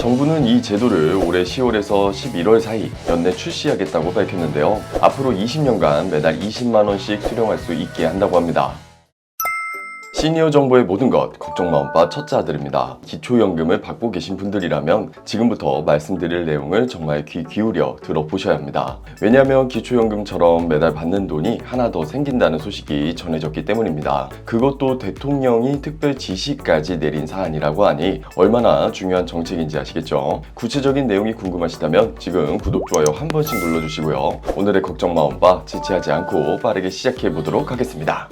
정부는 이 제도를 올해 10월에서 11월 사이 연내 출시하겠다고 밝혔는데요. 앞으로 20년간 매달 20만 원씩 수령할 수 있게 한다고 합니다. 시니어 정보의 모든 것 걱정 마음바 첫째 아들입니다. 기초연금을 받고 계신 분들이라면 지금부터 말씀드릴 내용을 정말 귀 기울여 들어보셔야 합니다. 왜냐하면 기초연금처럼 매달 받는 돈이 하나 더 생긴다는 소식이 전해졌기 때문입니다. 그것도 대통령이 특별 지시까지 내린 사안이라고 하니 얼마나 중요한 정책인지 아시겠죠? 구체적인 내용이 궁금하시다면 지금 구독, 좋아요 한 번씩 눌러주시고요. 오늘의 걱정 마음바 지체하지 않고 빠르게 시작해 보도록 하겠습니다.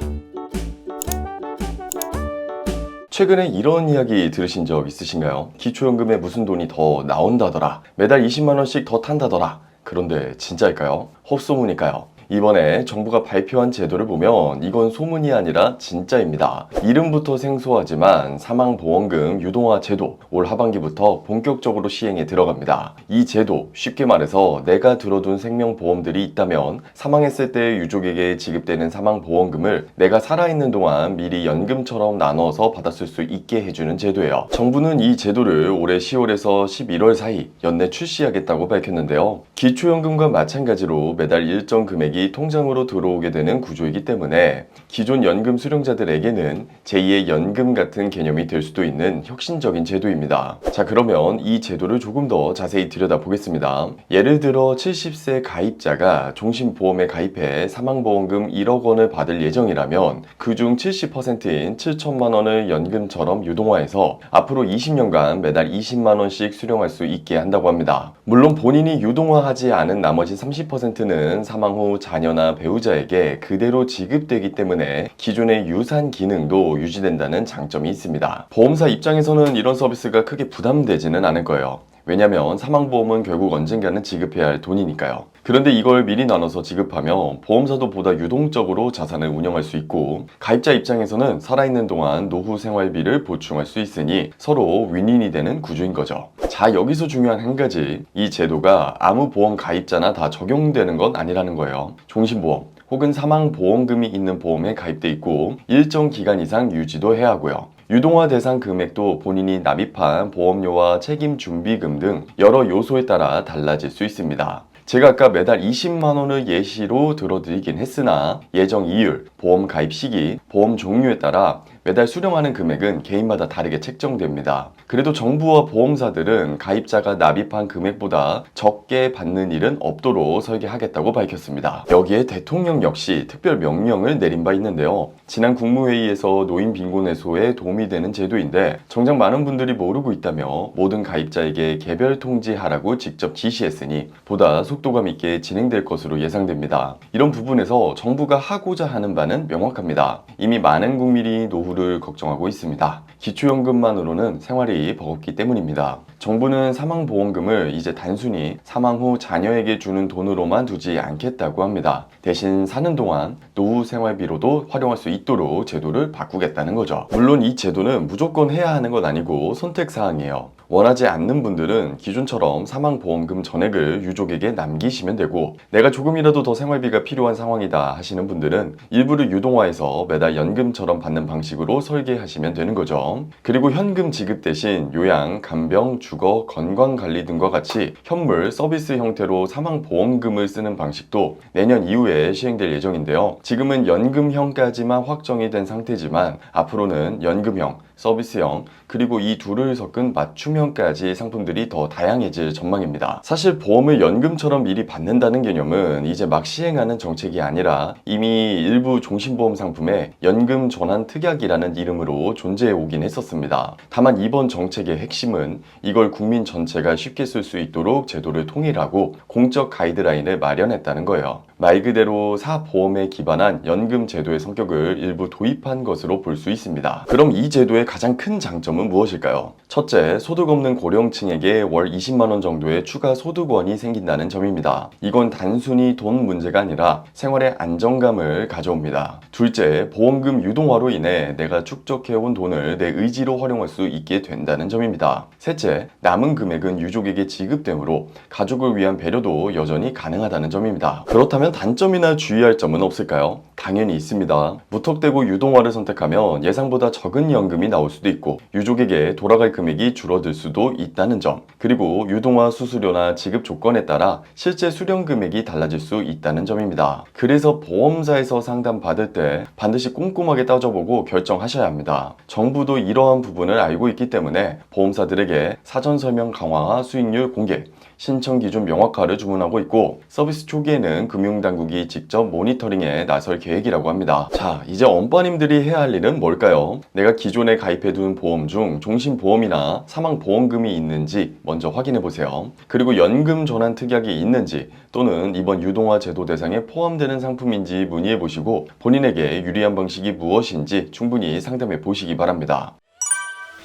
최근에 이런 이야기 들으신 적 있으신가요? 기초연금에 무슨 돈이 더 나온다더라, 매달 20만 원씩 더 탄다더라. 그런데 진짜일까요? 헛소문일까요? 이번에 정부가 발표한 제도를 보면 이건 소문이 아니라 진짜입니다. 이름부터 생소하지만 사망보험금 유동화 제도 올 하반기부터 본격적으로 시행에 들어갑니다. 이 제도 쉽게 말해서 내가 들어둔 생명보험들이 있다면 사망했을 때 유족에게 지급되는 사망보험금을 내가 살아있는 동안 미리 연금처럼 나눠서 받았을 수 있게 해주는 제도예요. 정부는 이 제도를 올해 10월에서 11월 사이 연내 출시하겠다고 밝혔는데요. 기초연금과 마찬가지로 매달 일정 금액이 통장으로 들어오게 되는 구조이기 때문에 기존 연금 수령자들에게는 제2의 연금 같은 개념이 될 수도 있는 혁신적인 제도입니다. 자, 그러면 이 제도를 조금 더 자세히 들여다보겠습니다. 예를 들어 70세 가입자가 종신보험에 가입해 사망보험금 1억 원을 받을 예정이라면 그중 70%인 7천만 원을 연금처럼 유동화해서 앞으로 20년간 매달 20만 원씩 수령할 수 있게 한다고 합니다. 물론 본인이 유동화하지 않은 나머지 30%는 사망 후 자녀나 배우자에게 그대로 지급되기 때문에 기존의 유산 기능도 유지된다는 장점이 있습니다. 보험사 입장에서는 이런 서비스가 크게 부담되지는 않을 거예요. 왜냐면 사망보험은 결국 언젠가는 지급해야 할 돈이니까요. 그런데 이걸 미리 나눠서 지급하면 보험사도 보다 유동적으로 자산을 운영할 수 있고 가입자 입장에서는 살아있는 동안 노후 생활비를 보충할 수 있으니 서로 윈윈이 되는 구조인 거죠. 자, 여기서 중요한 한 가지, 이 제도가 아무 보험 가입자나 다 적용되는 건 아니라는 거예요. 종신보험 혹은 사망보험금이 있는 보험에 가입돼 있고 일정 기간 이상 유지도 해야 하고요. 유동화 대상 금액도 본인이 납입한 보험료와 책임 준비금 등 여러 요소에 따라 달라질 수 있습니다. 제가 아까 매달 20만 원을 예시로 들어드리긴 했으나 예정 이율, 보험 가입 시기, 보험 종류에 따라 매달 수령하는 금액은 개인마다 다르게 책정됩니다. 그래도 정부와 보험사들은 가입자가 납입한 금액보다 적게 받는 일은 없도록 설계하겠다고 밝혔습니다. 여기에 대통령 역시 특별 명령을 내린 바 있는데요. 지난 국무회의에서 노인 빈곤 해소에 도움이 되는 제도인데 정작 많은 분들이 모르고 있다며 모든 가입자에게 개별 통지하라고 직접 지시했으니 보다 속도감 있게 진행될 것으로 예상됩니다. 이런 부분에서 정부가 하고자 하는 바는 명확합니다. 이미 많은 국민이 노후를 걱정하고 있습니다. 기초연금만으로는 생활이 버겁기 때문입니다. 정부는 사망보험금을 이제 단순히 사망 후 자녀에게 주는 돈으로만 두지 않겠다고 합니다. 대신 사는 동안 노후 생활비로도 활용할 수 있도록 제도를 바꾸겠다는 거죠. 물론 이 제도는 무조건 해야 하는 건 아니고 선택사항이에요. 원하지 않는 분들은 기존처럼 사망보험금 전액을 유족에게 남기시면 되고 내가 조금이라도 더 생활비가 필요한 상황이다 하시는 분들은 일부를 유동화해서 매달 연금처럼 받는 방식으로 설계하시면 되는 거죠. 그리고 현금 지급 대신 요양, 간병, 주거, 건강관리 등과 같이 현물 서비스 형태로 사망보험금을 쓰는 방식도 내년 이후에 시행될 예정인데요. 지금은 연금형까지만 확정이 된 상태지만 앞으로는 연금형, 서비스형, 그리고 이 둘을 섞은 맞춤형까지 상품들이 더 다양해질 전망입니다. 사실 보험을 연금처럼 미리 받는다는 개념은 이제 막 시행하는 정책이 아니라 이미 일부 종신보험 상품에 연금 전환 특약이라는 이름으로 존재해 오긴 했었습니다. 다만 이번 정책의 핵심은 이걸 국민 전체가 쉽게 쓸 수 있도록 제도를 통일하고 공적 가이드라인을 마련했다는 거예요. 말 그대로 사보험에 기반한 연금 제도의 성격을 일부 도입한 것으로 볼 수 있습니다. 그럼 이 제도의 가장 큰 장점은 무엇일까요? 첫째, 소득 없는 고령층에게 월 20만 원 정도의 추가 소득원이 생긴다는 점입니다. 이건 단순히 돈 문제가 아니라 생활의 안정감을 가져옵니다. 둘째, 보험금 유동화로 인해 내가 축적해온 돈을 내 의지로 활용할 수 있게 된다는 점입니다. 셋째, 남은 금액은 유족에게 지급되므로 가족을 위한 배려도 여전히 가능하다는 점입니다. 그렇다면 단점이나 주의할 점은 없을까요? 당연히 있습니다. 무턱대고 유동화를 선택하면 예상보다 적은 연금이 나올 나올 수도 있고 유족에게 돌아갈 금액이 줄어들 수도 있다는 점, 그리고 유동화 수수료나 지급 조건에 따라 실제 수령 금액이 달라질 수 있다는 점입니다. 그래서 보험사에서 상담 받을 때 반드시 꼼꼼하게 따져보고 결정하셔야 합니다. 정부도 이러한 부분을 알고 있기 때문에 보험사들에게 사전 설명 강화와 수익률 공개, 신청 기준 명확화를 주문하고 있고, 서비스 초기에는 금융당국이 직접 모니터링에 나설 계획이라고 합니다. 자, 이제 엄빠님들이 해야 할 일은 뭘까요? 내가 기존에 가입해둔 보험 중 종신보험이나 사망보험금이 있는지 먼저 확인해보세요. 그리고 연금 전환 특약이 있는지 또는 이번 유동화 제도 대상에 포함되는 상품인지 문의해보시고 본인에게 유리한 방식이 무엇인지 충분히 상담해 보시기 바랍니다.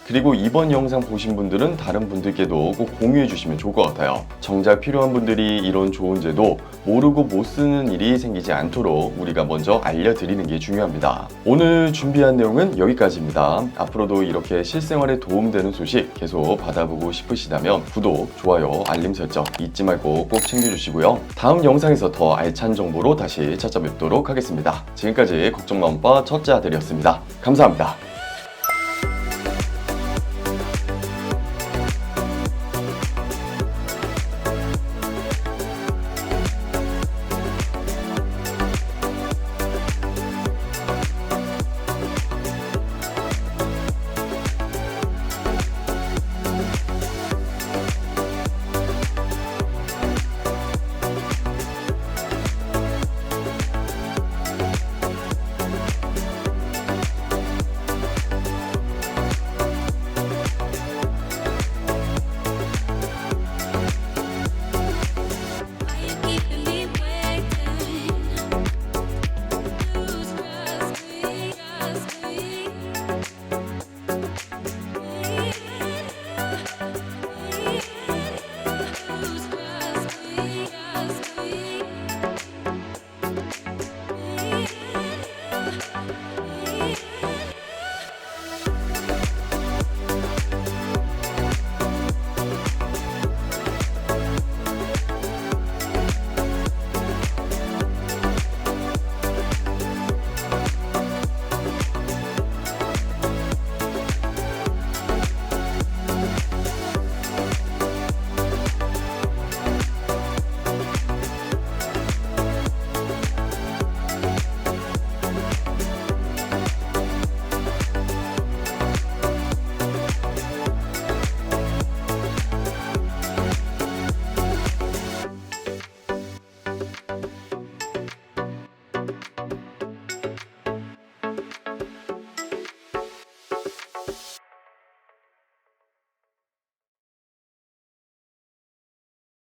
그리고 이번 영상 보신 분들은 다른 분들께도 꼭 공유해 주시면 좋을 것 같아요. 정작 필요한 분들이 이런 좋은 제도 모르고 못 쓰는 일이 생기지 않도록 우리가 먼저 알려드리는 게 중요합니다. 오늘 준비한 내용은 여기까지입니다. 앞으로도 이렇게 실생활에 도움되는 소식 계속 받아보고 싶으시다면 구독, 좋아요, 알림 설정 잊지 말고 꼭 챙겨주시고요. 다음 영상에서 더 알찬 정보로 다시 찾아뵙도록 하겠습니다. 지금까지 걱정마음바 첫째 아들이었습니다. 감사합니다.